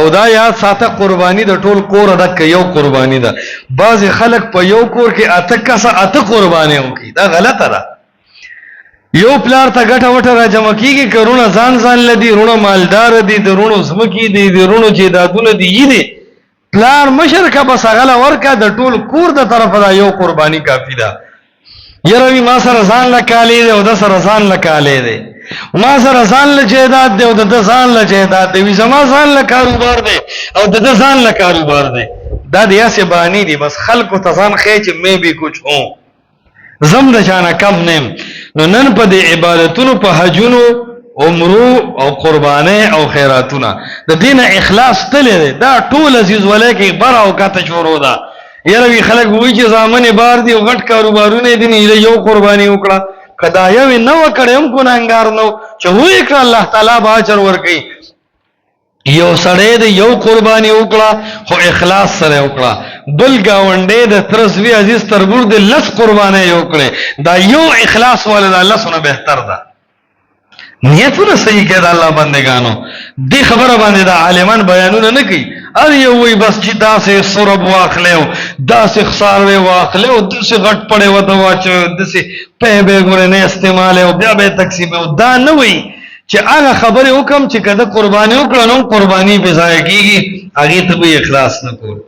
او دا یاد ساته قربانی د ټول کور د یو قربانی ده بعض خلک په یو کور کې اته کسه اته قربانی وکي دا غلطه ده یو پلار ته ګټه وټه را جمع کیږي کرونه ځان لدی رونه مالدار دي درونو سمکی دي درونو چې دادونه دي یی پلار مشرکه بس غلا ورکا د ټول کور د طرفه دا یو قربانی کافی ده یروي ما سره ځان لکالې ده او د سره ځان لکالې ده ما سره ځان له جیدات دی او د ځان له جیدات دی زما ځان له کاروبار دی او د ځان له کاروبار دی دا د یاسه بانی دی بس خلکو ته ځان خېچ مې به کچھ هو زم د شانه کم نیم نو نن په دې عبادتونو په حجونو عمرو او قربانه او خیراتونه د دین اخلاص تل دا ټول عزیز ولیکي بر او کته شروع ده یروي خلک وایي چې زامن بار دی او غټ کاروبارونه دي نه یو قرباني وکړه کدا یو نو کړم ګناګار نو چې وې کړ الله تعالی به اجر ورکړي یو سړی د یو قرباني وکړه خو اخلاص سره وکړه بل گاونډي د ترسوي عزیز تربور د لس قرباني وکړي دا یو اخلاص ولدا الله سونه بهتر ده نیتونه صحیح کړه الله بندگانو دې خبره باندې دا عالمان بیانونه نه کوي ار یو وی بس چې داسې سرب واخلو داسې خسار وی واخلو داسې غټ پړې وته واچو داسې په به ګورې نه استعمال او بیا به تقسیم او دا نه وی چې هغه خبره حکم چې کده قرباني وکړو نو قرباني به ځای کیږي هغه ته به اخلاص نه کول